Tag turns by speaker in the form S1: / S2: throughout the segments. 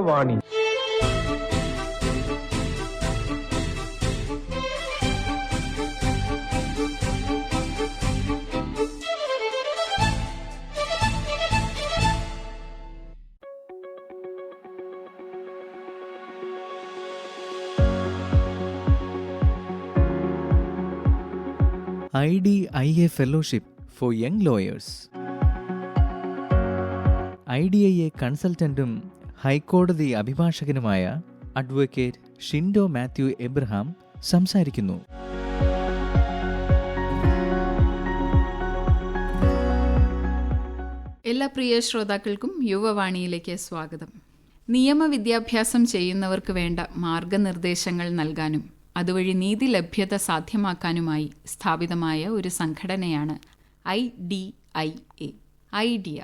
S1: Yuvavani.
S2: IDIA Fellowship for Young Lawyers. IDIA കൺസൾട്ടന്റും ഹൈക്കോടതി അഭിഭാഷകനുമായ advocate Shindo Mathew Abraham സംസാരിക്കുന്നു.
S3: എല്ലാ പ്രിയ ശ്രോതാക്കൾക്കും യുവവാണിയിലേക്ക് സ്വാഗതം. നിയമവിദ്യാഭ്യാസം ചെയ്യുന്നവർക്ക് വേണ്ട മാർഗനിർദ്ദേശങ്ങൾ നൽകാനും അതുവഴി നീതി ലഭ്യത സാധ്യമാക്കാനുമായി സ്ഥാപിതമായ ഒരു സംഘടനയാണ് ഐഡിയ.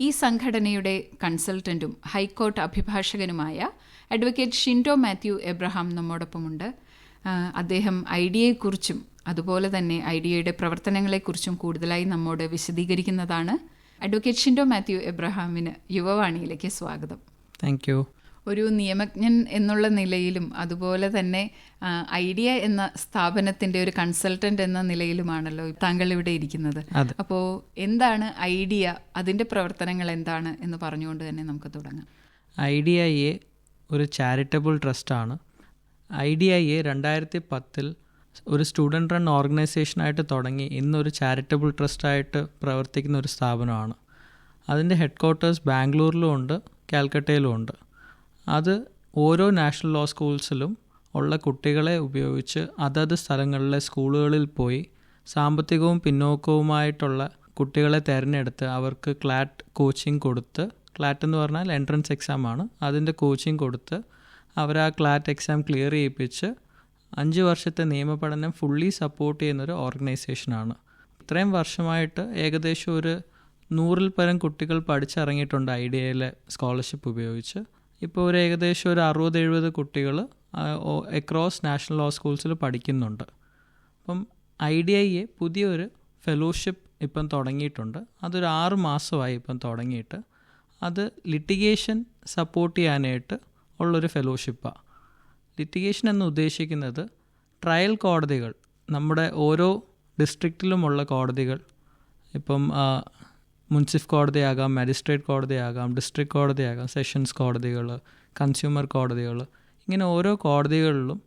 S3: ഈ സംഘടനയുടെ കൺസൾട്ടന്റും ഹൈക്കോർട്ട് അഭിഭാഷകനുമായ അഡ്വക്കേറ്റ് ഷിൻഡോ മാത്യു എബ്രഹാം നമ്മോടൊപ്പമുണ്ട്. അദ്ദേഹം ഐഡിയയെക്കുറിച്ചും അതുപോലെ തന്നെ ഐഡിയയുടെ പ്രവർത്തനങ്ങളെക്കുറിച്ചും കൂടുതലായി നമ്മോട് വിശദീകരിക്കുന്നതാണ്. അഡ്വക്കേറ്റ് ഷിൻഡോ മാത്യു എബ്രഹാമിന് യുവവാണിയിലേക്ക് സ്വാഗതം.
S4: Thank you.
S3: ഒരു നിയമജ്ഞൻ എന്നുള്ള നിലയിലും അതുപോലെ തന്നെ ഐഡിയ എന്ന സ്ഥാപനത്തിൻ്റെ ഒരു കൺസൾട്ടന്റ് എന്ന നിലയിലുമാണല്ലോ താങ്കൾ ഇവിടെ ഇരിക്കുന്നത്. അപ്പോൾ എന്താണ് ഐഡിയ, അതിൻ്റെ പ്രവർത്തനങ്ങൾ എന്താണ് എന്ന് പറഞ്ഞുകൊണ്ട് തന്നെ നമുക്ക് തുടങ്ങാം.
S4: IDIA ഒരു ചാരിറ്റബിൾ ട്രസ്റ്റാണ്. IDIA 2010 ഒരു സ്റ്റുഡൻറ് റൺ ഓർഗനൈസേഷനായിട്ട് തുടങ്ങി ഇന്നൊരു ചാരിറ്റബിൾ ട്രസ്റ്റായിട്ട് പ്രവർത്തിക്കുന്ന ഒരു സ്ഥാപനമാണ്. അതിൻ്റെ ഹെഡ് ക്വാർട്ടേഴ്സ് ബാംഗ്ലൂരിലും ഉണ്ട്, കാൽക്കട്ടയിലും ഉണ്ട്. അത് ഓരോ നാഷണൽ ലോ സ്കൂൾസിലും ഉള്ള കുട്ടികളെ ഉപയോഗിച്ച് അതത് സ്ഥലങ്ങളിലെ സ്കൂളുകളിൽ പോയി സാമ്പത്തികവും പിന്നോക്കവുമായിട്ടുള്ള കുട്ടികളെ തിരഞ്ഞെടുത്ത് അവർക്ക് ക്ലാറ്റ് കോച്ചിങ് കൊടുത്ത്, ക്ലാറ്റ് എന്ന് പറഞ്ഞാൽ എൻട്രൻസ് എക്സാമാണ്, അതിൻ്റെ കോച്ചിങ് കൊടുത്ത് അവർ ആ ക്ലാറ്റ് എക്സാം ക്ലിയർ ചെയ്യിപ്പിച്ച് 5 വർഷത്തെ നിയമപഠനം ഫുള്ളി സപ്പോർട്ട് ചെയ്യുന്നൊരു ഓർഗനൈസേഷനാണ്. ഇത്രയും വർഷമായിട്ട് ഏകദേശം ഒരു 100-ൽ പരം കുട്ടികൾ പഠിച്ചിറങ്ങിയിട്ടുണ്ട് IDIAയിലെ സ്കോളർഷിപ്പ് ഉപയോഗിച്ച്. ഇപ്പോൾ ഒരു ഏകദേശം ഒരു 60-70 കുട്ടികൾ അക്രോസ് നാഷണൽ ലോ സ്കൂൾസിൽ പഠിക്കുന്നുണ്ട്. അപ്പം IDIA പുതിയൊരു ഫെലോഷിപ്പ് ഇപ്പം തുടങ്ങിയിട്ടുണ്ട്. അതൊരു 6 മാസമായി ഇപ്പം തുടങ്ങിയിട്ട്. അത് ലിറ്റിഗേഷൻ സപ്പോർട്ട് ചെയ്യാനായിട്ട് ഉള്ളൊരു ഫെലോഷിപ്പാണ്. ലിറ്റിഗേഷൻ എന്ന് ഉദ്ദേശിക്കുന്നത് ട്രയൽ കോടതികൾ, നമ്മുടെ ഓരോ ഡിസ്ട്രിക്റ്റിലുമുള്ള കോടതികൾ, ഇപ്പം മുൻസിഫ് കോടതിയാകാം, മജിസ്ട്രേറ്റ് കോടതിയാകാം, ഡിസ്ട്രിക്ട് കോടതിയാകാം, സെഷൻസ് കോടതികൾ, കൺസ്യൂമർ കോടതികൾ, ഇങ്ങനെ ഓരോ കോടതികളിലും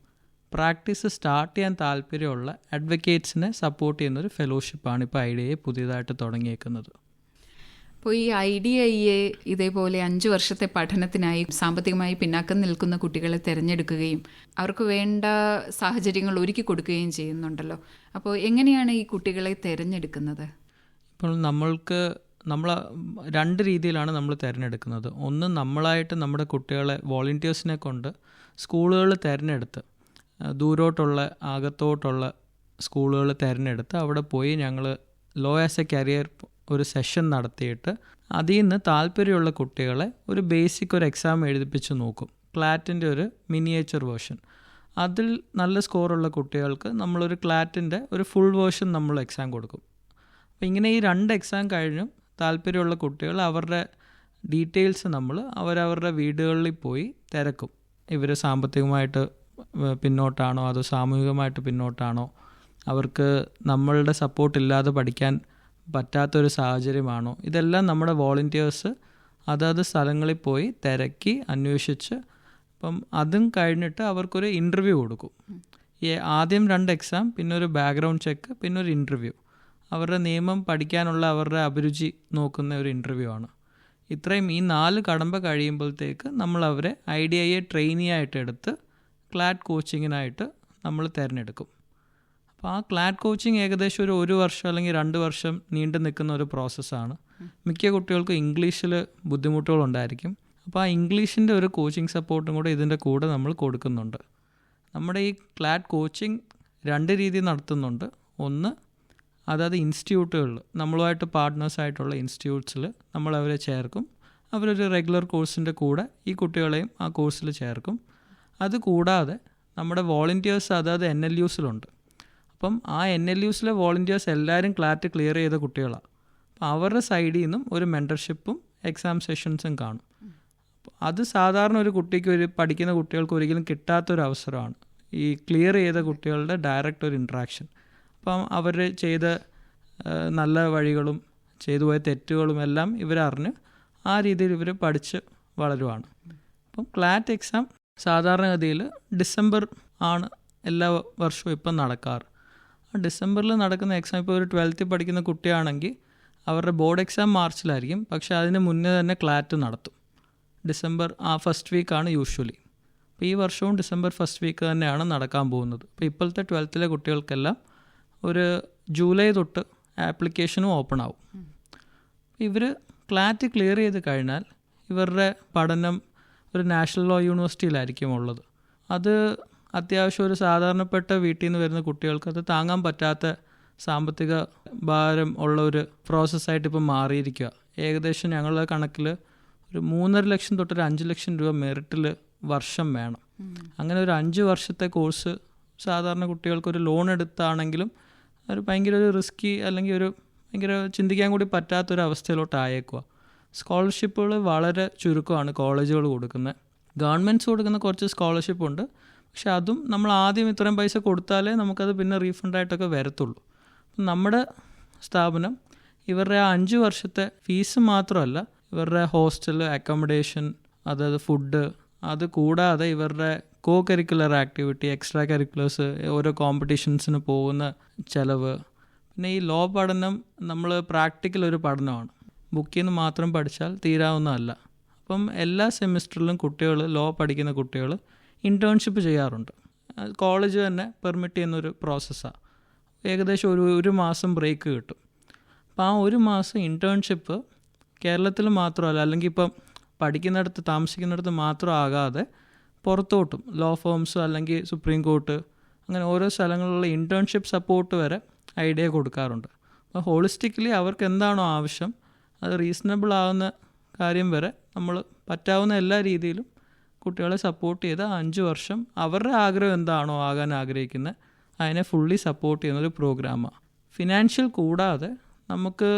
S4: പ്രാക്ടീസ് സ്റ്റാർട്ട് ചെയ്യാൻ താല്പര്യമുള്ള അഡ്വക്കേറ്റ്സിനെ സപ്പോർട്ട് ചെയ്യുന്നൊരു ഫെലോഷിപ്പാണ് ഇപ്പോൾ IDIA പുതിയതായിട്ട് തുടങ്ങിയേക്കുന്നത്.
S3: അപ്പോൾ ഈ IDIA ഇതേപോലെ 5 വർഷത്തെ പഠനത്തിനായി സാമ്പത്തികമായി പിന്നാക്കം നിൽക്കുന്ന കുട്ടികളെ തിരഞ്ഞെടുക്കുകയും അവർക്ക് വേണ്ട സാഹചര്യങ്ങൾ ഒരുക്കി കൊടുക്കുകയും ചെയ്യുന്നുണ്ടല്ലോ. അപ്പോൾ എങ്ങനെയാണ് ഈ കുട്ടികളെ തിരഞ്ഞെടുക്കുന്നത്?
S4: ഇപ്പോൾ നമ്മൾ 2 രീതിയിലാണ് നമ്മൾ തിരഞ്ഞെടുക്കുന്നത്. ഒന്ന്, നമ്മളായിട്ട് നമ്മുടെ കുട്ടികളെ വോളണ്ടിയേഴ്സിനെ കൊണ്ട് സ്കൂളുകൾ തിരഞ്ഞെടുത്ത്, ദൂരോട്ടുള്ള അകത്തോട്ടുള്ള സ്കൂളുകൾ തിരഞ്ഞെടുത്ത് അവിടെ പോയി ഞങ്ങൾ ലോ ആസ് എ കരിയർ ഒരു സെഷൻ നടത്തിയിട്ട് അതിൽ നിന്ന് താല്പര്യമുള്ള കുട്ടികളെ ഒരു ബേസിക് ഒരു എക്സാം എഴുതിപ്പിച്ച് നോക്കും. ക്ലാറ്റിൻ്റെ ഒരു മിനിയേച്ചർ വേർഷൻ. അതിൽ നല്ല സ്കോറുള്ള കുട്ടികൾക്ക് നമ്മളൊരു ക്ലാറ്റിൻ്റെ ഒരു ഫുൾ വേർഷൻ നമ്മൾ എക്സാം കൊടുക്കും. അപ്പോൾ ഇങ്ങനെ ഈ 2 എക്സാം കഴിഞ്ഞും താല്പര്യമുള്ള കുട്ടികൾ അവരുടെ ഡീറ്റെയിൽസ് നമ്മൾ അവരവരുടെ വീടുകളിൽ പോയി തിരക്കും. ഇവർ സാമ്പത്തികമായിട്ട് പിന്നോട്ടാണോ അതോ സാമൂഹികമായിട്ട് പിന്നോട്ടാണോ, അവർക്ക് നമ്മളുടെ സപ്പോർട്ടില്ലാതെ പഠിക്കാൻ പറ്റാത്തൊരു സാഹചര്യമാണോ, ഇതെല്ലാം നമ്മുടെ വോളണ്ടിയേഴ്സ് അതത് സ്ഥലങ്ങളിൽ പോയി തിരക്കി അന്വേഷിച്ച് അപ്പം അതും കഴിഞ്ഞിട്ട് അവർക്കൊരു ഇൻ്റർവ്യൂ കൊടുക്കും. ആദ്യം 2 എക്സാം, പിന്നെ ഒരു ബാക്ക്ഗ്രൗണ്ട് ചെക്ക്, പിന്നെ ഒരു ഇൻ്റർവ്യൂ. അവരുടെ നിയമം പഠിക്കാനുള്ള അവരുടെ അഭിരുചി നോക്കുന്ന ഒരു ഇൻ്റർവ്യൂ ആണ്. ഇത്രയും ഈ 4 കടമ്പ കഴിയുമ്പോഴത്തേക്ക് നമ്മൾ അവരെ IDIA ട്രെയിനി ആയിട്ട് എടുത്ത് ക്ലാറ്റ് കോച്ചിങ്ങിനായിട്ട് നമ്മൾ തിരഞ്ഞെടുക്കും. അപ്പോൾ ആ ക്ലാറ്റ് കോച്ചിങ് ഏകദേശം ഒരു 1 വർഷം അല്ലെങ്കിൽ 2 വർഷം നീണ്ടു നിൽക്കുന്ന ഒരു പ്രോസസ്സാണ്. മിക്ക കുട്ടികൾക്കും ഇംഗ്ലീഷിൽ ബുദ്ധിമുട്ടുകളുണ്ടായിരിക്കും. അപ്പോൾ ആ ഇംഗ്ലീഷിൻ്റെ ഒരു കോച്ചിങ് സപ്പോർട്ടും കൂടെ ഇതിൻ്റെ കൂടെ നമ്മൾ കൊടുക്കുന്നുണ്ട്. നമ്മുടെ ഈ ക്ലാറ്റ് കോച്ചിങ് 2 രീതിയിൽ നടത്തുന്നുണ്ട്. ഒന്ന്, അതായത് ഇൻസ്റ്റിറ്റ്യൂട്ടുകളിൽ നമ്മളുമായിട്ട് പാർട്ട്നേഴ്സായിട്ടുള്ള ഇൻസ്റ്റിറ്റ്യൂട്ട്സിൽ നമ്മൾ അവരെ ചേർക്കും. അവരൊരു റെഗുലർ കോഴ്സിൻ്റെ കൂടെ ഈ കുട്ടികളെയും ആ കോഴ്സിൽ ചേർക്കും. അതുകൂടാതെ നമ്മുടെ വോളണ്ടിയേഴ്സ് അതായത് NLUസിലുണ്ട്. അപ്പം ആ NLUസിലെ വോളണ്ടിയേഴ്സ് എല്ലാവരും ക്ലാറ്റ് ക്ലിയർ ചെയ്ത കുട്ടികളാണ്. അപ്പോൾ അവരുടെ സൈഡിൽ നിന്നും ഒരു മെൻറ്റർഷിപ്പും എക്സാം സെഷൻസും കാണും. അത് സാധാരണ ഒരു കുട്ടിക്ക്, ഒരു പഠിക്കുന്ന കുട്ടികൾക്ക് ഒരിക്കലും കിട്ടാത്തൊരു അവസരമാണ് ഈ ക്ലിയർ ചെയ്ത കുട്ടികളുടെ ഡയറക്റ്റ് ഒരു ഇൻട്രാക്ഷൻ. അപ്പം അവർ ചെയ്ത നല്ല വഴികളും ചെയ്തു പോയ തെറ്റുകളും എല്ലാം ഇവരറിഞ്ഞ് ആ രീതിയിൽ ഇവർ പഠിച്ച് വളരുവാണ്. അപ്പം ക്ലാറ്റ് എക്സാം സാധാരണഗതിയിൽ ഡിസംബർ ആണ് എല്ലാ വർഷവും ഇപ്പം നടക്കാറ്. ആ ഡിസംബറിൽ നടക്കുന്ന എക്സാം, ഇപ്പോൾ ഒരു 12th പഠിക്കുന്ന കുട്ടിയാണെങ്കിൽ അവരുടെ ബോർഡ് എക്സാം മാർച്ചിലായിരിക്കും, പക്ഷേ അതിന് മുന്നേ തന്നെ ക്ലാറ്റ് നടത്തും. ഡിസംബർ ഫസ്റ്റ് വീക്കാണ് യൂഷ്വലി. അപ്പോൾ ഈ വർഷവും ഡിസംബർ ഫസ്റ്റ് വീക്ക് തന്നെയാണ് നടക്കാൻ പോകുന്നത്. അപ്പോൾ ഇപ്പോഴത്തെ 12th കുട്ടികൾക്കെല്ലാം ഒരു ജൂലൈ തൊട്ട് ആപ്ലിക്കേഷനും ഓപ്പൺ ആവും. ഇവർ ക്ലാറ്റ് ക്ലിയർ ചെയ്ത് കഴിഞ്ഞാൽ ഇവരുടെ പഠനം ഒരു നാഷണൽ ലോ യൂണിവേഴ്സിറ്റിയിലായിരിക്കും ഉള്ളത്. അത് അത്യാവശ്യം ഒരു സാധാരണപ്പെട്ട വീട്ടിൽ നിന്ന് വരുന്ന കുട്ടികൾക്ക് അത് താങ്ങാൻ പറ്റാത്ത സാമ്പത്തിക ഭാരം ഉള്ള ഒരു പ്രോസസ്സായിട്ട് ഇപ്പം മാറിയിരിക്കുക. ഏകദേശം ഞങ്ങളുടെ കണക്കിൽ ഒരു 3.5 ലക്ഷം തൊട്ട് ഒരു 5 ലക്ഷം രൂപ മെറിറ്റിൽ വർഷം വേണം. അങ്ങനെ ഒരു 5 വർഷത്തെ കോഴ്സ് സാധാരണ കുട്ടികൾക്കൊരു ലോൺ എടുത്താണെങ്കിലും ഒരു ഭയങ്കര ഒരു റിസ്കി, അല്ലെങ്കിൽ ഒരു ഭയങ്കര ചിന്തിക്കാൻ കൂടി പറ്റാത്തൊരു അവസ്ഥയിലോട്ട് ആയേക്കുക. സ്കോളർഷിപ്പുകൾ വളരെ ചുരുക്കമാണ് കോളേജുകൾ കൊടുക്കുന്നത്. ഗവൺമെൻറ്റ്സ് കൊടുക്കുന്ന കുറച്ച് സ്കോളർഷിപ്പ് ഉണ്ട്, പക്ഷെ അതും നമ്മൾ ആദ്യം ഇത്രയും പൈസ കൊടുത്താലേ നമുക്കത് പിന്നെ റീഫണ്ടായിട്ടൊക്കെ വരത്തുള്ളൂ. നമ്മുടെ സ്ഥാപനം ഇവരുടെ 5 വർഷത്തെ ഫീസ് മാത്രമല്ല, ഇവരുടെ ഹോസ്റ്റൽ, അക്കോമഡേഷൻ, അതായത് ഫുഡ്, അത് കൂടാതെ ഇവരുടെ കോ കരിക്കുലർ ആക്ടിവിറ്റി, എക്സ്ട്രാ കരിക്കുലേഴ്സ്, ഓരോ കോമ്പറ്റീഷൻസിന് പോകുന്ന ചിലവ്, പിന്നെ ഈ ലോ പഠനം നമ്മൾ പ്രാക്ടിക്കൽ ഒരു പഠനമാണ്. ബുക്കിൽ നിന്ന് മാത്രം പഠിച്ചാൽ തീരാവുന്നതല്ല. അപ്പം എല്ലാ സെമിസ്റ്ററിലും കുട്ടികൾ, ലോ പഠിക്കുന്ന കുട്ടികൾ ഇൻറ്റേൺഷിപ്പ് ചെയ്യാറുണ്ട്. കോളേജ് തന്നെ പെർമിറ്റ് ചെയ്യുന്നൊരു പ്രോസസ്സാണ്. ഏകദേശം ഒരു മാസം ബ്രേക്ക് കിട്ടും. അപ്പോൾ ആ ഒരു മാസം ഇൻറ്റേൺഷിപ്പ് കേരളത്തിൽ മാത്രമല്ല, അല്ലെങ്കിൽ ഇപ്പം പഠിക്കുന്നിടത്ത് താമസിക്കുന്നിടത്ത് മാത്രം ആകാതെ പുറത്തോട്ടും ലോ ഫേംസ് അല്ലെങ്കിൽ സുപ്രീം കോർട്ട്, അങ്ങനെ ഓരോ സ്ഥലങ്ങളിലുള്ള ഇൻറ്റേൺഷിപ്പ് സപ്പോർട്ട് വരെ ഐഡിയ കൊടുക്കാറുണ്ട്. അപ്പോൾ ഹോളിസ്റ്റിക്കലി അവർക്ക് എന്താണോ ആവശ്യം അത് റീസണബിൾ ആവുന്ന കാര്യം വരെ നമ്മൾ പറ്റാവുന്ന എല്ലാ രീതിയിലും കുട്ടികളെ സപ്പോർട്ട് ചെയ്ത് 5 വർഷം അവരുടെ ആഗ്രഹം എന്താണോ ആകാൻ ആഗ്രഹിക്കുന്നത് അതിനെ ഫുള്ളി സപ്പോർട്ട് ചെയ്യുന്നൊരു പ്രോഗ്രാമാണ്. ഫിനാൻഷ്യൽ കൂടാതെ നമുക്ക്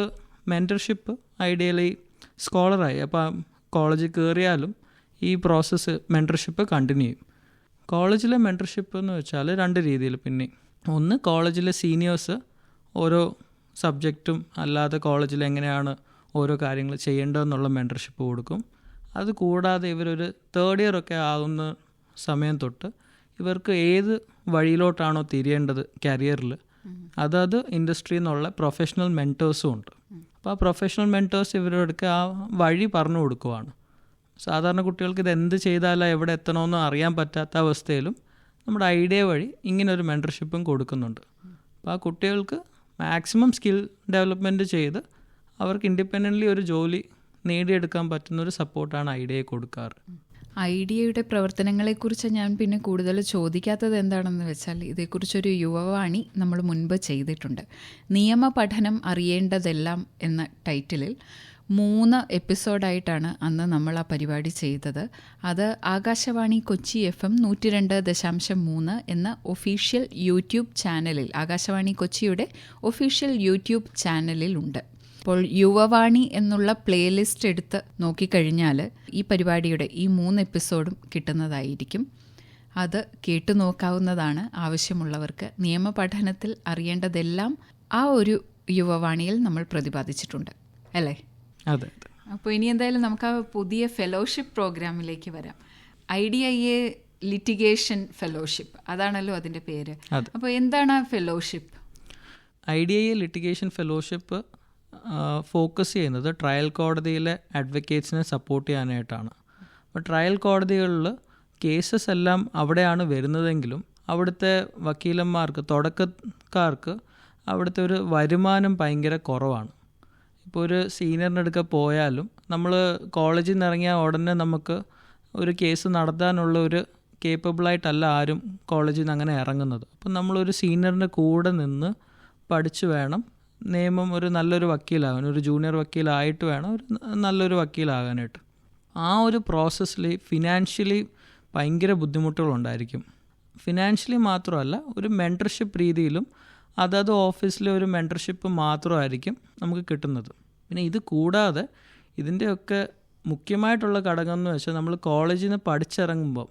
S4: മെൻറ്റർഷിപ്പ്, ഐഡിയലി സ്കോളറായി അപ്പോൾ കോളേജിൽ കയറിയാലും ഈ പ്രോസസ്സ് മെൻറ്റർഷിപ്പ് കണ്ടിന്യൂ ചെയ്യും. കോളേജിലെ മെൻറ്റർഷിപ്പ് എന്ന് വെച്ചാൽ 2 രീതിയിൽ. പിന്നെ ഒന്ന്, കോളേജിലെ സീനിയേഴ്സ് ഓരോ സബ്ജക്റ്റും അല്ലാതെ കോളേജിൽ എങ്ങനെയാണ് ഓരോ കാര്യങ്ങൾ ചെയ്യേണ്ടതെന്നുള്ള മെൻറ്റർഷിപ്പ് കൊടുക്കും. അത് കൂടാതെ ഇവരൊരു 3rd ഇയർ ഒക്കെ ആകുന്ന സമയം തൊട്ട് ഇവർക്ക് ഏത് വഴിയിലോട്ടാണോ തിരിയേണ്ടത് കരിയറിൽ, അതത് ഇൻഡസ്ട്രിയിൽ നിന്നുള്ള പ്രൊഫഷണൽ മെൻറ്റേഴ്സും ഉണ്ട്. അപ്പോൾ ആ പ്രൊഫഷണൽ മെൻറ്റേഴ്സ് ഇവരോടൊക്കെ ആ വഴി പറഞ്ഞു കൊടുക്കുവാണ്. സാധാരണ കുട്ടികൾക്ക് ഇത് എന്ത് ചെയ്താലാണ് എവിടെ എത്തണമെന്ന് അറിയാൻ പറ്റാത്ത അവസ്ഥയിലും നമ്മുടെ ഐഡിയ വഴി ഇങ്ങനൊരു മെൻറ്റർഷിപ്പും കൊടുക്കുന്നുണ്ട്. അപ്പോൾ ആ കുട്ടികൾക്ക് മാക്സിമം സ്കിൽ ഡെവലപ്മെൻറ്റ് ചെയ്ത് അവർക്ക് ഇൻഡിപെൻഡൻ്റ്ലി ഒരു ജോലി നേടിയെടുക്കാൻ പറ്റുന്നൊരു സപ്പോർട്ടാണ് ഐഡിയയെ കൊടുക്കാറ്.
S3: ഐഡിയയുടെ പ്രവർത്തനങ്ങളെക്കുറിച്ച് ഞാൻ പിന്നെ കൂടുതൽ ചോദിക്കാത്തത് എന്താണെന്ന് വെച്ചാൽ, ഇതേക്കുറിച്ചൊരു യുവവാണി നമ്മൾ മുൻപ് ചെയ്തിട്ടുണ്ട്. നിയമ പഠനം അറിയേണ്ടതെല്ലാം എന്ന ടൈറ്റിലിൽ 3 എപ്പിസോഡായിട്ടാണ് അന്ന് നമ്മൾ ആ പരിപാടി ചെയ്തത്. അത് ആകാശവാണി കൊച്ചി FM 102.3 എന്ന ഒഫീഷ്യൽ യൂട്യൂബ് ചാനലിൽ, ആകാശവാണി കൊച്ചിയുടെ ഒഫീഷ്യൽ യൂട്യൂബ് ചാനലിൽ ഉണ്ട്. അപ്പോൾ യുവവാണി എന്നുള്ള പ്ലേലിസ്റ്റ് എടുത്ത് നോക്കിക്കഴിഞ്ഞാൽ ഈ പരിപാടിയുടെ ഈ 3 എപ്പിസോഡും കിട്ടുന്നതായിരിക്കും. അത് കേട്ടു നോക്കാവുന്നതാണ് ആവശ്യമുള്ളവർക്ക്. നിയമപഠനത്തിൽ അറിയേണ്ടതെല്ലാം ആ ഒരു യുവവാണിയിൽ നമ്മൾ പ്രതിപാദിച്ചിട്ടുണ്ട്, അല്ലേ?
S4: അതെ.
S3: അപ്പോൾ ഇനി എന്തായാലും നമുക്ക് ആ പുതിയ ഫെലോഷിപ്പ് പ്രോഗ്രാമിലേക്ക് വരാം. IDIA ലിറ്റിഗേഷൻ ഫെലോഷിപ്പ്, അതാണല്ലോ അതിൻ്റെ പേര്. അപ്പോൾ എന്താണ് ആ fellowship?
S4: IDIA litigation fellowship focus ചെയ്യുന്നത് ട്രയൽ കോടതിയിലെ അഡ്വക്കേറ്റ്സിനെ സപ്പോർട്ട് ചെയ്യാനായിട്ടാണ്. അപ്പോൾ ട്രയൽ കോടതികളിൽ കേസസ് എല്ലാം അവിടെയാണ് വരുന്നതെങ്കിലും അവിടുത്തെ വക്കീലന്മാർക്ക്, തുടക്കക്കാർക്ക് അവിടുത്തെ ഒരു വരുമാനം ഭയങ്കര കുറവാണ്. ഇപ്പോൾ ഒരു സീനിയറിനടുക്ക പോയാലും നമ്മൾ കോളേജിൽ നിന്ന് ഇറങ്ങിയ ഉടനെ നമുക്ക് ഒരു കേസ് നടത്താനുള്ള ഒരു കേപ്പബിളായിട്ടല്ല ആരും കോളേജിൽ നിന്ന് അങ്ങനെ ഇറങ്ങുന്നത്. അപ്പം നമ്മളൊരു സീനിയറിൻ്റെ കൂടെ നിന്ന് പഠിച്ചു വേണം നിയമം ഒരു നല്ലൊരു വക്കീലാകാൻ, ഒരു ജൂനിയർ വക്കീലായിട്ട് വേണം ഒരു നല്ലൊരു വക്കീലാകാനായിട്ട്. ആ ഒരു പ്രോസസ്സിൽ ഫിനാൻഷ്യലി ഭയങ്കര ബുദ്ധിമുട്ടുകളുണ്ടായിരിക്കും. ഫിനാൻഷ്യലി മാത്രമല്ല, ഒരു മെൻറ്റർഷിപ്പ് രീതിയിലും അതത് ഓഫീസിലെ ഒരു മെൻറ്റർഷിപ്പ് മാത്രമായിരിക്കും നമുക്ക് കിട്ടുന്നത്. പിന്നെ ഇത് കൂടാതെ ഇതിൻ്റെയൊക്കെ മുഖ്യമായിട്ടുള്ള ഘടകം എന്ന് വെച്ചാൽ നമ്മൾ കോളേജിൽ നിന്ന് പഠിച്ചിറങ്ങുമ്പോൾ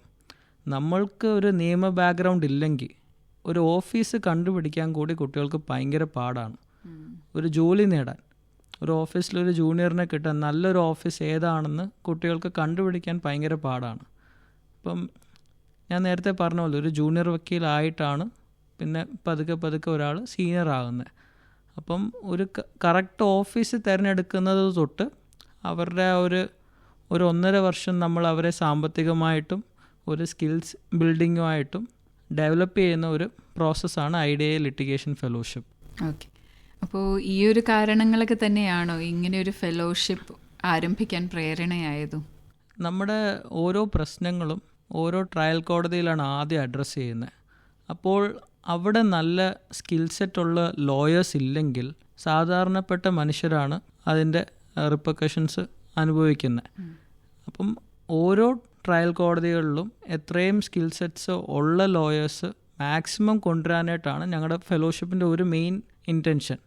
S4: നമ്മൾക്ക് ഒരു നിയമ ബാക്ക്ഗ്രൗണ്ട് ഇല്ലെങ്കിൽ ഒരു ഓഫീസ് കണ്ടുപിടിക്കാൻ കൂടി കുട്ടികൾക്ക് ഭയങ്കര പാടാണ്. ഒരു ജോലി നേടാൻ, ഒരു ഓഫീസിലൊരു ജൂനിയറിനെ കിട്ടാൻ, നല്ലൊരു ഓഫീസ് ഏതാണെന്ന് കുട്ടികൾക്ക് കണ്ടുപിടിക്കാൻ ഭയങ്കര പാടാണ്. ഇപ്പം ഞാൻ നേരത്തെ പറഞ്ഞ പോലെ ഒരു ജൂനിയർ വക്കീലായിട്ടാണ് പിന്നെ പതുക്കെ ഒരാൾ സീനിയർ ആകുന്നത്. അപ്പം ഒരു കറക്റ്റ് ഓഫീസ് തിരഞ്ഞെടുക്കുന്നത് തൊട്ട് അവരുടെ ഒരു 1.5 വർഷം നമ്മൾ അവരെ സാമ്പത്തികമായിട്ടും ഒരു സ്കിൽസ് ബിൽഡിങ്ങുമായിട്ടും ഡെവലപ്പ് ചെയ്യുന്ന ഒരു പ്രോസസ്സാണ് IDIA ലിറ്റിഗേഷൻ ഫെലോഷിപ്പ്.
S3: ഓക്കെ, അപ്പോൾ ഈ ഒരു കാരണങ്ങളൊക്കെ തന്നെയാണോ ഇങ്ങനെ ഒരു ഫെലോഷിപ്പ് ആരംഭിക്കാൻ പ്രേരണയായതും?
S4: നമ്മുടെ ഓരോ പ്രശ്നങ്ങളും ഓരോ ട്രയൽ കോടതിയിലാണ് ആദ്യം അഡ്രസ്സ് ചെയ്യുന്നത്. അപ്പോൾ അവിടെ നല്ല സ്കിൽ സെറ്റുള്ള ലോയേഴ്സ് ഇല്ലെങ്കിൽ സാധാരണപ്പെട്ട മനുഷ്യരാണ് അതിൻ്റെ റിപ്പർക്കഷൻസ് അനുഭവിക്കുന്നത്. അപ്പം ഓരോ ട്രയൽ കോടതികളിലും എത്രയും സ്കിൽ സെറ്റ്സ് ഉള്ള ലോയേഴ്സ് മാക്സിമം കൊണ്ടുവരാനായിട്ടാണ് ഞങ്ങളുടെ ഫെലോഷിപ്പിൻ്റെ ഒരു മെയിൻ ഇൻറ്റൻഷൻ.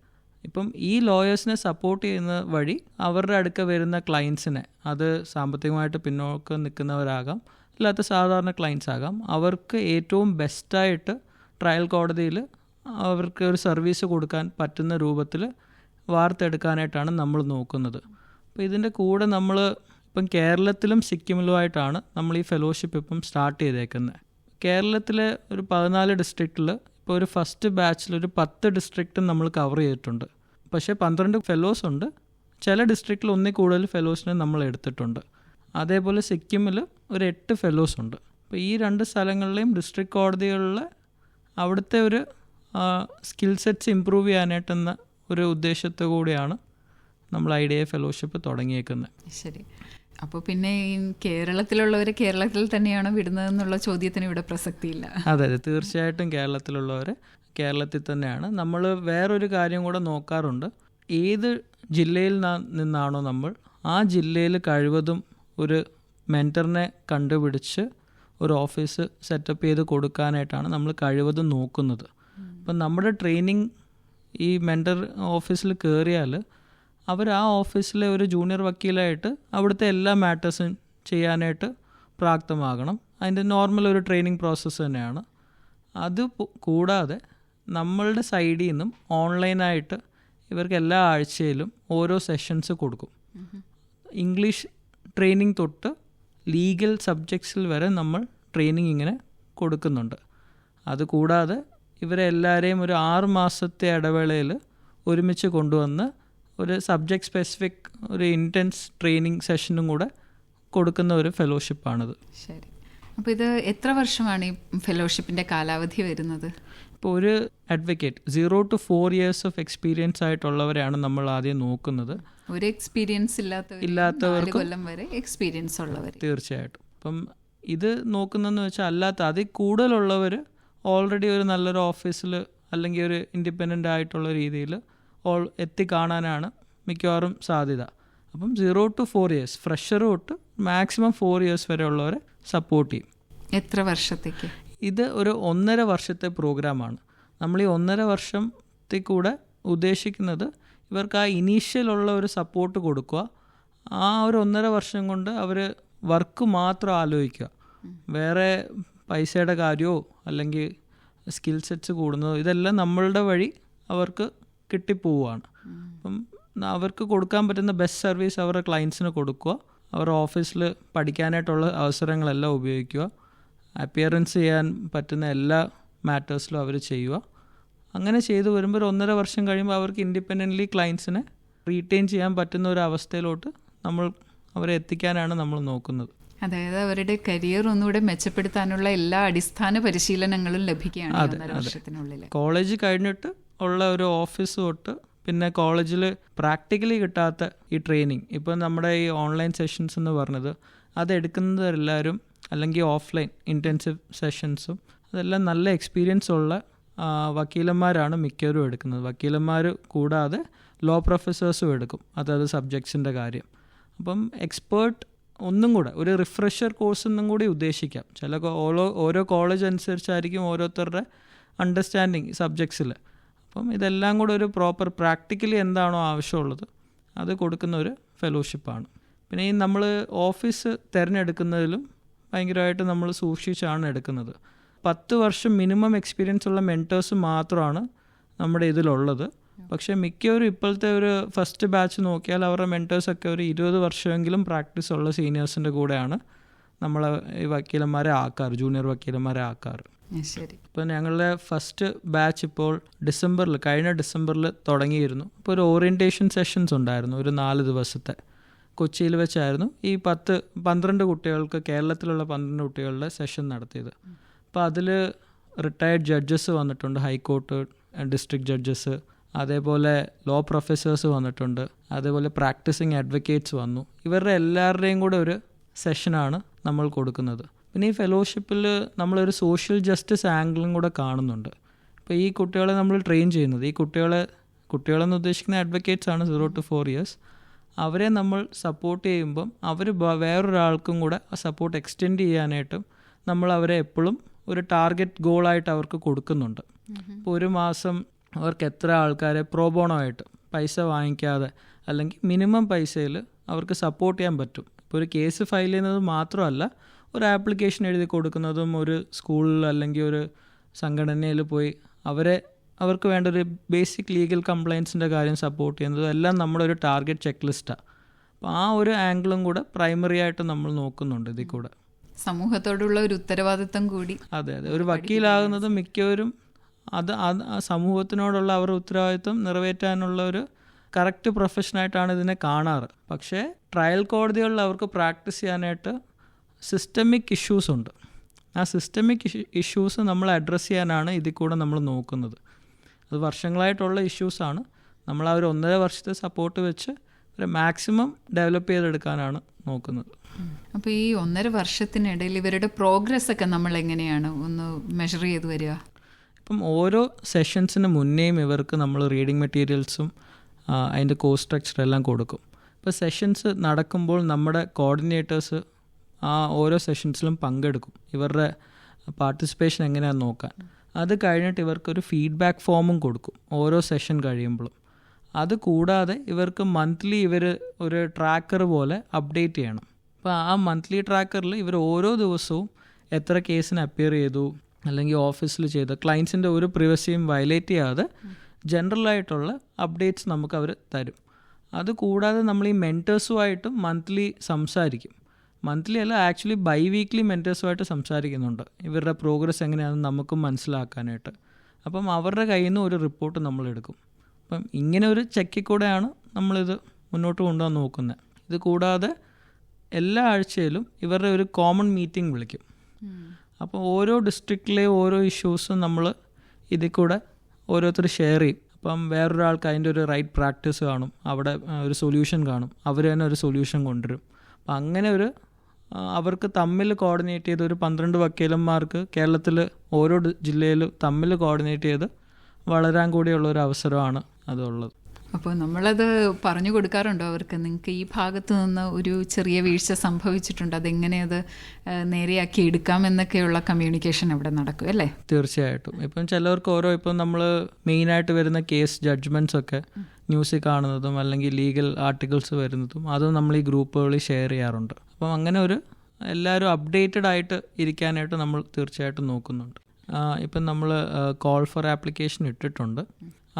S4: ഇപ്പം ഈ ലോയേഴ്സിനെ സപ്പോർട്ട് ചെയ്യുന്ന വഴി അവരുടെ അടുക്ക വരുന്ന ക്ലയൻസിനെ, അത് സാമ്പത്തികമായിട്ട് പിന്നോക്കം നിൽക്കുന്നവരാകാം, അല്ലാത്ത സാധാരണ ക്ലയൻസ് ആകാം, അവർക്ക് ഏറ്റവും ബെസ്റ്റായിട്ട് ട്രയൽ കോടതിയിൽ അവർക്ക് ഒരു സർവീസ് കൊടുക്കാൻ പറ്റുന്ന രൂപത്തിൽ വാർത്തെടുക്കാനായിട്ടാണ് നമ്മൾ നോക്കുന്നത്. അപ്പോൾ ഇതിൻ്റെ കൂടെ നമ്മൾ ഇപ്പം കേരളത്തിലും സിക്കിമിലുമായിട്ടാണ് നമ്മൾ ഈ ഫെലോഷിപ്പ് ഇപ്പം സ്റ്റാർട്ട് ചെയ്തേക്കുന്നത്. കേരളത്തിലെ ഒരു 14 ഡിസ്ട്രിക്റ്റിൽ ഇപ്പോൾ ഒരു ഫസ്റ്റ് ബാച്ചിൽ ഒരു 10 ഡിസ്ട്രിക്റ്റും നമ്മൾ കവർ ചെയ്തിട്ടുണ്ട്. പക്ഷേ 12 ഫെലോസ് ഉണ്ട്. ചില ഡിസ്ട്രിക്റ്റിൽ ഒന്നിൽ കൂടുതൽ ഫെലോസിനെ നമ്മൾ എടുത്തിട്ടുണ്ട്. അതേപോലെ സിക്കിമിൽ ഒരു 8 ഫെലോസ് ഉണ്ട്. അപ്പോൾ ഈ 2 സ്ഥലങ്ങളിലെയും ഡിസ്ട്രിക്ട് കോടതികളിലെ അവിടുത്തെ ഒരു സ്കിൽ സെറ്റ്സ് ഇമ്പ്രൂവ് ചെയ്യാനായിട്ടെന്ന ഒരു ഉദ്ദേശത്തെ കൂടിയാണ് നമ്മൾ IDIA ഫെലോഷിപ്പ് തുടങ്ങിയേക്കുന്നത്.
S3: ശരി, അപ്പോൾ പിന്നെ ഈ കേരളത്തിലുള്ളവരെ കേരളത്തിൽ തന്നെയാണോ വിടുന്നതെന്നുള്ള ചോദ്യത്തിന് ഇവിടെ പ്രസക്തിയില്ല.
S4: അതെ, തീർച്ചയായിട്ടും കേരളത്തിലുള്ളവർ കേരളത്തിൽ തന്നെയാണ്. നമ്മൾ വേറൊരു കാര്യം കൂടെ നോക്കാറുണ്ട്. ഏത് ജില്ലയിൽ നിന്നാണോ നമ്മൾ, ആ ജില്ലയിൽ കഴിവതും ഒരു മെൻറ്ററിനെ കണ്ടുപിടിച്ച് ഒരു ഓഫീസ് സെറ്റപ്പ് ചെയ്ത് കൊടുക്കാനായിട്ടാണ് നമ്മൾ കഴിവതും നോക്കുന്നത്. അപ്പം നമ്മുടെ ട്രെയിനിങ് ഈ മെൻറ്റർ ഓഫീസിൽ കയറിയാൽ അവർ ആ ഓഫീസിലെ ഒരു ജൂനിയർ വക്കീലായിട്ട് അവിടുത്തെ എല്ലാ മാറ്റേഴ്സും ചെയ്യാനായിട്ട് പ്രാപ്തമാകണം. അതിൻ്റെ നോർമൽ ഒരു ട്രെയിനിങ് പ്രോസസ്സ് തന്നെയാണ്. അത് കൂടാതെ നമ്മളുടെ സൈഡിൽ നിന്നും ഓൺലൈനായിട്ട് ഇവർക്ക് എല്ലാ ആഴ്ചയിലും ഓരോ സെഷൻസ് കൊടുക്കും. ഇംഗ്ലീഷ് ട്രെയിനിങ് തൊട്ട് ലീഗൽ സബ്ജക്ട്സിൽ വരെ നമ്മൾ ട്രെയിനിങ് ഇങ്ങനെ കൊടുക്കുന്നുണ്ട്. അതുകൂടാതെ ഇവരെ എല്ലാവരെയും ഒരു 6 മാസത്തെ ഇടവേളയിൽ ഒരുമിച്ച് കൊണ്ടുവന്ന് ഒരു സബ്ജക്റ്റ് സ്പെസിഫിക് ഒരു ഇൻറ്റൻസ് ട്രെയിനിങ് സെഷനും കൂടെ കൊടുക്കുന്ന ഒരു ഫെലോഷിപ്പാണിത്.
S3: ശരി, അപ്പോൾ ഇത് എത്ര വർഷമാണ് ഈ ഫെലോഷിപ്പിൻ്റെ കാലാവധി വരുന്നത്?
S4: ഇപ്പോൾ ഒരു advocate 0 to 4 years of experience ആയിട്ടുള്ളവരെയാണ് നമ്മൾ ആദ്യം നോക്കുന്നത്.
S3: ഒരു എക്സ്പീരിയൻസ് ഇല്ലാത്തവർക്ക് കൊല്ലം വരെ എക്സ്പീരിയൻസ് ഉള്ളവർ.
S4: തീർച്ചയായിട്ടും. അപ്പം ഇത് നോക്കുന്നതെന്ന് വെച്ചാൽ അല്ലാത്ത അതിൽ കൂടുതലുള്ളവർ ഓൾറെഡി ഒരു നല്ലൊരു ഓഫീസിൽ അല്ലെങ്കിൽ ഒരു ഇൻഡിപെൻഡൻ്റ് ആയിട്ടുള്ള രീതിയിൽ എത്തിക്കാണാനാണ് മിക്കവാറും സാധ്യത. അപ്പം 0 to 4 years ഫ്രഷർ തൊട്ട് മാക്സിമം 4 years വരെ ഉള്ളവരെ സപ്പോർട്ട് ചെയ്യും.
S3: എത്ര വർഷത്തേക്ക്?
S4: ഇത് ഒരു 1.5 വർഷത്തെ പ്രോഗ്രാമാണ്. നമ്മൾ ഈ 1.5 വർഷത്തിൽ കൂടെ ഉദ്ദേശിക്കുന്നത് ഇവർക്ക് ആ ഇനീഷ്യലുള്ള ഒരു സപ്പോർട്ട് കൊടുക്കുക. ആ ഒരു 1.5 വർഷം കൊണ്ട് അവർ വർക്ക് മാത്രം ആലോചിക്കുക. വേറെ പൈസയുടെ കാര്യമോ അല്ലെങ്കിൽ സ്കിൽ സെറ്റ്സ് കൂടുന്നതോ ഇതെല്ലാം നമ്മളുടെ വഴി അവർക്ക് കിട്ടിപ്പോവുകയാണ്. അപ്പം അവർക്ക് കൊടുക്കാൻ പറ്റുന്ന ബെസ്റ്റ് സർവീസ് അവരുടെ ക്ലയൻസിന് കൊടുക്കുക. അവരുടെ ഓഫീസിൽ പഠിക്കാനായിട്ടുള്ള അവസരങ്ങളെല്ലാം ഉപയോഗിക്കുക. അപ്പിയറൻസ് ചെയ്യാൻ പറ്റുന്ന എല്ലാ മാറ്റേഴ്സിലും അവർ ചെയ്യുക. അങ്ങനെ ചെയ്തു വരുമ്പോൾ ഒരു 1.5 വർഷം കഴിയുമ്പോൾ അവർക്ക് ഇൻഡിപെൻഡൻ്റ്ലി ക്ലയൻസിനെ റീറ്റെയിൻ ചെയ്യാൻ പറ്റുന്ന ഒരു അവസ്ഥയിലോട്ട് നമ്മൾ അവരെ എത്തിക്കാനാണ് നമ്മൾ നോക്കുന്നത്.
S3: അതായത് അവരുടെ കരിയർ ഒന്നുകൂടെ മെച്ചപ്പെടുത്താനുള്ള എല്ലാ അടിസ്ഥാന പരിശീലനങ്ങളും ലഭിക്കുകയാണ് 1.5 വർഷത്തിനുള്ളിൽ.
S4: കോളേജ് കഴിഞ്ഞിട്ട് ഉള്ള ഒരു ഓഫീസ് തൊട്ട് പിന്നെ കോളേജിൽ പ്രാക്ടിക്കലി കിട്ടാത്ത ഈ ട്രെയിനിങ്, ഇപ്പോൾ നമ്മുടെ ഈ ഓൺലൈൻ സെഷൻസ് എന്ന് പറഞ്ഞത് അതെടുക്കുന്നത് എല്ലാവരും അല്ലെങ്കിൽ ഓഫ്ലൈൻ ഇൻറ്റൻസീവ് സെഷൻസും അതെല്ലാം നല്ല എക്സ്പീരിയൻസ് ഉള്ള വക്കീലന്മാരാണ് മിക്കവരും എടുക്കുന്നത്. വക്കീലന്മാർ കൂടാതെ ലോ പ്രൊഫസേഴ്സും എടുക്കും അതത് സബ്ജക്ട്സിൻ്റെ കാര്യം. അപ്പം എക്സ്പേർട്ട് ഒന്നും കൂടെ ഒരു റിഫ്രഷർ കോഴ്സ് ഒന്നും കൂടി ഉദ്ദേശിക്കാം. ചില ഓരോ കോളേജ് അനുസരിച്ചായിരിക്കും ഓരോരുത്തരുടെ അണ്ടർസ്റ്റാൻഡിങ് സബ്ജക്ട്സിൽ. അപ്പം ഇതെല്ലാം കൂടെ ഒരു പ്രോപ്പർ പ്രാക്ടിക്കലി എന്താണോ ആവശ്യമുള്ളത് അത് കൊടുക്കുന്ന ഒരു ഫെലോഷിപ്പാണ്. പിന്നെ ഈ നമ്മൾ ഓഫീസ് തിരഞ്ഞെടുക്കുന്നതിലും ഭയങ്കരമായിട്ട് നമ്മൾ സൂക്ഷിച്ചാണ് എടുക്കുന്നത്. 10 വർഷം മിനിമം എക്സ്പീരിയൻസ് ഉള്ള മെൻറ്റേഴ്സ് മാത്രമാണ് നമ്മുടെ ഇതിലുള്ളത്. പക്ഷേ മിക്കവരും ഇപ്പോഴത്തെ ഒരു ഫസ്റ്റ് ബാച്ച് നോക്കിയാൽ അവരുടെ മെൻറ്റേഴ്സൊക്കെ ഒരു 20 വർഷമെങ്കിലും പ്രാക്ടീസ് ഉള്ള സീനിയേഴ്സിൻ്റെ കൂടെയാണ് നമ്മൾ ഈ വക്കീലന്മാരെ ആക്കാറ്, ജൂനിയർ വക്കീലന്മാരെ ആക്കാറ്.
S3: ശരി.
S4: ഇപ്പോൾ ഞങ്ങളുടെ ഫസ്റ്റ് ബാച്ച് ഇപ്പോൾ കഴിഞ്ഞ ഡിസംബറിൽ തുടങ്ങിയിരുന്നു. ഇപ്പോൾ ഒരു ഓറിയൻറ്റേഷൻ സെഷൻസ് ഉണ്ടായിരുന്നു, ഒരു 4 ദിവസത്തെ കൊച്ചിയിൽ വെച്ചായിരുന്നു ഈ 12 കുട്ടികൾക്ക്, കേരളത്തിലുള്ള 12 കുട്ടികളുടെ സെഷൻ നടത്തിയത്. അപ്പോൾ അതിൽ റിട്ടയർഡ് ജഡ്ജസ് വന്നിട്ടുണ്ട്, ഹൈക്കോർട്ട് ഡിസ്ട്രിക്ട് ജഡ്ജസ്, അതേപോലെ ലോ പ്രൊഫസേഴ്സ് വന്നിട്ടുണ്ട്, അതേപോലെ പ്രാക്ടീസിങ് അഡ്വക്കേറ്റ്സ് വന്നു. ഇവരുടെ എല്ലാവരുടെയും കൂടെ ഒരു സെഷനാണ് നമ്മൾ കൊടുക്കുന്നത്. പിന്നെ ഈ ഫെലോഷിപ്പിൽ നമ്മളൊരു സോഷ്യൽ ജസ്റ്റിസ് ആംഗിളും കൂടെ കാണുന്നുണ്ട്. ഇപ്പോൾ ഈ കുട്ടികളെ നമ്മൾ ട്രെയിൻ ചെയ്യുന്നത്, ഈ കുട്ടികളെന്ന് ഉദ്ദേശിക്കുന്ന അഡ്വക്കേറ്റ്സ് ആണ് 0 to 4 years. അവരെ നമ്മൾ സപ്പോർട്ട് ചെയ്യുമ്പം അവർ വേറൊരാൾക്കും കൂടെ ആ സപ്പോർട്ട് എക്സ്റ്റെൻഡ് ചെയ്യാനായിട്ടും നമ്മൾ അവരെ എപ്പോഴും ഒരു ടാർഗറ്റ് ഗോളായിട്ട് അവർക്ക് കൊടുക്കുന്നുണ്ട്. ഇപ്പോൾ ഒരു മാസം അവർക്ക് എത്ര ആൾക്കാരെ പ്രോബോണോ ആയിട്ട് പൈസ വാങ്ങിക്കാതെ അല്ലെങ്കിൽ മിനിമം പൈസയിൽ അവർക്ക് സപ്പോർട്ട് ചെയ്യാൻ പറ്റും. ഇപ്പോൾ ഒരു കേസ് ഫയൽ ചെയ്യുന്നത് മാത്രമല്ല, ഒരു ആപ്ലിക്കേഷൻ എഴുതി കൊടുക്കുന്നതും, ഒരു സ്കൂളിൽ അല്ലെങ്കിൽ ഒരു സംഘടനയിൽ പോയി അവർക്ക് വേണ്ട ഒരു ബേസിക് ലീഗൽ കംപ്ലയിൻസിൻ്റെ കാര്യം സപ്പോർട്ട് ചെയ്യുന്നതും എല്ലാം നമ്മുടെ ഒരു ടാർഗറ്റ് ചെക്ക് ലിസ്റ്റാണ്. അപ്പോൾ ആ ഒരു ആംഗിളും കൂടെ പ്രൈമറി ആയിട്ട് നമ്മൾ നോക്കുന്നുണ്ട് ഇതിൽ കൂടെ.
S3: സമൂഹത്തോടുള്ള ഒരു ഉത്തരവാദിത്വം കൂടി.
S4: അതെ, ഒരു വക്കീലാകുന്നത് മിക്കവരും അത് സമൂഹത്തിനോടുള്ള അവരുടെ ഉത്തരവാദിത്വം നിറവേറ്റാനുള്ള ഒരു കറക്റ്റ് പ്രൊഫഷനായിട്ടാണ് ഇതിനെ കാണാറ്. പക്ഷേ ട്രയൽ കോടതികളിൽ അവർക്ക് പ്രാക്ടീസ് ചെയ്യാനായിട്ട് സിസ്റ്റമിക് ഇഷ്യൂസ് ഉണ്ട്. ആ സിസ്റ്റമിക് ഇഷ്യൂസ് നമ്മൾ അഡ്രസ്സ് ചെയ്യാനാണ് ഇതിൽ കൂടെ നമ്മൾ നോക്കുന്നത്. അത് വർഷങ്ങളായിട്ടുള്ള ഇഷ്യൂസാണ്. നമ്മൾ ആ ഒരു 1.5 വർഷത്തെ സപ്പോർട്ട് വെച്ച് ഒരു മാക്സിമം ഡെവലപ്പ് ചെയ്തെടുക്കാനാണ് നോക്കുന്നത്.
S3: അപ്പോൾ ഈ 1.5 വർഷത്തിനിടയിൽ ഇവരുടെ പ്രോഗ്രസ് ഒക്കെ നമ്മൾ എങ്ങനെയാണ് ഒന്ന് മെഷർ ചെയ്ത് വരിക?
S4: ഇപ്പം ഓരോ സെഷൻസിന് മുന്നേയും ഇവർക്ക് നമ്മൾ റീഡിങ് മെറ്റീരിയൽസും അതിൻ്റെ കോഴ്സ് സ്ട്രക്ചർ എല്ലാം കൊടുക്കും. ഇപ്പോൾ സെഷൻസ് നടക്കുമ്പോൾ നമ്മുടെ കോർഡിനേറ്റേഴ്സ് ആ ഓരോ സെഷൻസിലും പങ്കെടുക്കും, ഇവരുടെ പാർട്ടിസിപ്പേഷൻ എങ്ങനെയാണെന്ന് നോക്കാൻ. അത് കഴിഞ്ഞിട്ട് ഇവർക്കൊരു ഫീഡ്ബാക്ക് ഫോമും കൊടുക്കും ഓരോ സെഷൻ കഴിയുമ്പോഴും. അത് കൂടാതെ ഇവർക്ക് മന്ത്ലി ഒരു ട്രാക്കർ പോലെ അപ്ഡേറ്റ് ചെയ്യണം. അപ്പോൾ ആ മന്ത്ലി ട്രാക്കറിൽ ഇവർ ഓരോ ദിവസവും എത്ര കേസിന് അപ്പിയർ ചെയ്തു, അല്ലെങ്കിൽ ഓഫീസിൽ ചെയ്ത ക്ലയൻസിൻ്റെ ഒരു പ്രിവസിയും വയലേറ്റ് ചെയ്യാതെ ജനറലായിട്ടുള്ള അപ്ഡേറ്റ്സ് നമുക്ക് അവർ തരും. അതുകൂടാതെ നമ്മൾ ഈ മെൻറ്റേഴ്സുമായിട്ടും മന്ത്ലി സംസാരിക്കും. മന്ത്ലി അല്ല, ആക്ച്വലി വീക്ക്ലി മെൻറ്റേഴ്സുമായിട്ട് സംസാരിക്കുന്നുണ്ട്, ഇവരുടെ പ്രോഗ്രസ് എങ്ങനെയാണെന്ന് നമുക്കും മനസ്സിലാക്കാനായിട്ട്. അപ്പം അവരുടെ കയ്യിൽ നിന്ന് ഒരു റിപ്പോർട്ട് നമ്മളെടുക്കും. അപ്പം ഇങ്ങനെ ഒരു ചെക്കിൽ കൂടെയാണ് നമ്മളിത് മുന്നോട്ട് കൊണ്ടുപോകാൻ നോക്കുന്നത്. ഇത് കൂടാതെ എല്ലാ ആഴ്ചയിലും ഇവരുടെ ഒരു കോമൺ മീറ്റിംഗ് വിളിക്കും. അപ്പോൾ ഓരോ ഡിസ്ട്രിക്റ്റിലെ ഓരോ ഇഷ്യൂസും നമ്മൾ ഇതിൽ കൂടെ ഓരോരുത്തർ ഷെയർ ചെയ്യും. അപ്പം വേറൊരാൾക്ക് അതിൻ്റെ ഒരു റൈറ്റ് പ്രാക്ടീസ് കാണും, അവിടെ ഒരു സൊല്യൂഷൻ കാണും, അവർ തന്നെ ഒരു സൊല്യൂഷൻ കൊണ്ടുവരും. അപ്പം അങ്ങനെ അവർക്ക് തമ്മിൽ കോർഡിനേറ്റ് ചെയ്ത് ഒരു 12 വക്കീലന്മാർക്ക് കേരളത്തിൽ ഓരോ ജില്ലയിലും തമ്മിൽ കോർഡിനേറ്റ് ചെയ്ത് വളരാൻ കൂടിയുള്ള ഒരു അവസരമാണ് അതുള്ളത്.
S3: അപ്പോൾ നമ്മളത് പറഞ്ഞു കൊടുക്കാറുണ്ടോ അവർക്ക്, നിങ്ങൾക്ക് ഈ ഭാഗത്ത് നിന്ന് ഒരു ചെറിയ വീഴ്ച സംഭവിച്ചിട്ടുണ്ട്, അതെങ്ങനെ അത് നേരെയാക്കി എടുക്കാമെന്നൊക്കെയുള്ള കമ്മ്യൂണിക്കേഷൻ അവിടെ നടക്കും അല്ലേ?
S4: തീർച്ചയായിട്ടും. ഇപ്പം ചിലവർക്ക് ഇപ്പം നമ്മൾ മെയിനായിട്ട് വരുന്ന കേസ് ജഡ്ജ്മെൻറ്റ്സ് ഒക്കെ ന്യൂസിൽ കാണുന്നതും അല്ലെങ്കിൽ ലീഗൽ ആർട്ടിക്കിൾസ് വരുന്നതും അതും നമ്മൾ ഈ ഗ്രൂപ്പുകളിൽ ഷെയർ ചെയ്യാറുണ്ട്. അപ്പം അങ്ങനെ എല്ലാവരും അപ്ഡേറ്റഡ് ആയിട്ട് ഇരിക്കാനായിട്ട് നമ്മൾ തീർച്ചയായിട്ടും നോക്കുന്നുണ്ട്. ഇപ്പം നമ്മൾ കോൾ ഫോർ ആപ്ലിക്കേഷൻ ഇട്ടിട്ടുണ്ട്.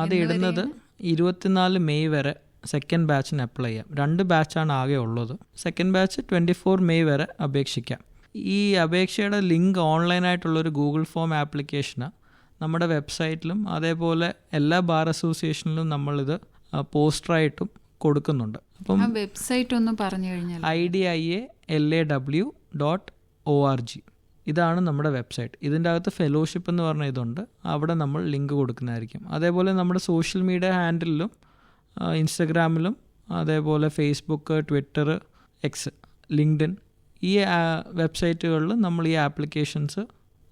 S4: അത് ഇടുന്നത് 24 മെയ് വരെ സെക്കൻഡ് ബാച്ചിന് അപ്ലൈ ചെയ്യാം. 2 ബാച്ചാണ് ആകെ ഉള്ളത്. സെക്കൻഡ് ബാച്ച് 24 മെയ് വരെ അപേക്ഷിക്കാം. ഈ അപേക്ഷയുടെ ലിങ്ക് ഓൺലൈനായിട്ടുള്ളൊരു ഗൂഗിൾ ഫോം ആപ്ലിക്കേഷനാണ്. നമ്മുടെ വെബ്സൈറ്റിലും അതേപോലെ എല്ലാ ബാർ അസോസിയേഷനിലും നമ്മളിത് പോസ്റ്ററായിട്ടും കൊടുക്കുന്നുണ്ട്. അപ്പം
S3: വെബ്സൈറ്റ് ഒന്ന് പറഞ്ഞു കഴിഞ്ഞാൽ
S4: IDIALAW.org ഇതാണ് നമ്മുടെ വെബ്സൈറ്റ്. ഇതിൻ്റെ അകത്ത് ഫെലോഷിപ്പ് എന്ന് പറഞ്ഞ ഇതുണ്ട്, അവിടെ നമ്മൾ ലിങ്ക് കൊടുക്കുന്നതായിരിക്കും. അതേപോലെ നമ്മുടെ സോഷ്യൽ മീഡിയ ഹാൻഡിലും ഇൻസ്റ്റഗ്രാമിലും അതേപോലെ ഫേസ്ബുക്ക്, ട്വിറ്റർ, എക്സ്, ലിങ്ക്ഡിൻ ഈ വെബ്സൈറ്റുകളിൽ നമ്മൾ ഈ ആപ്ലിക്കേഷൻസ്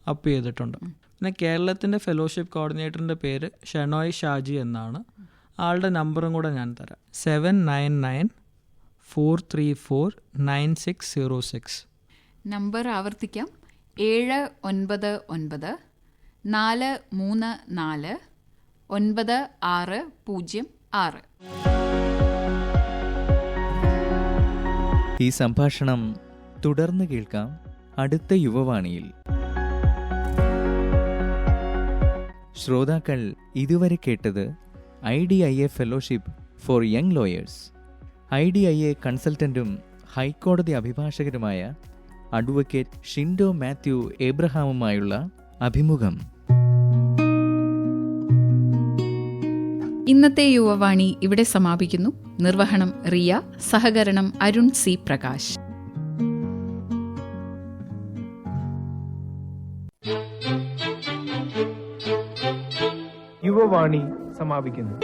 S4: അപ്പ് ചെയ്തിട്ടുണ്ട്. പിന്നെ കേരളത്തിൻ്റെ ഫെലോഷിപ്പ് കോർഡിനേറ്ററിൻ്റെ പേര് ഷെനോയ് ഷാജി എന്നാണ്. ആളുടെ നമ്പറും കൂടെ ഞാൻ തരാം, 7994349606.
S3: നമ്പർ ആവർത്തിക്കാം, 79943496606.
S2: ഈ സംഭാഷണം തുടർന്ന് കേൾക്കാം അടുത്ത യുവവാണിയിൽ. ശ്രോതാക്കൾ ഇതുവരെ കേട്ടത് IDIA fellowship four young lawyers. IDIA കൺസൾട്ടന്റും ഹൈക്കോടതി അഭിഭാഷകരുമായ അഡ്വക്കേറ്റ് ഷിൻഡോ മാത്യു എബ്രഹാമുമായുള്ള അഭിമുഖം.
S3: ഇന്നത്തെ യുവവാണി ഇവിടെ സമാപിക്കുന്നു. നിർവഹണം റിയ, സഹകരണം അരുൺ C. പ്രകാശ്.
S1: യുവവാണി സമാപിക്കുന്നു.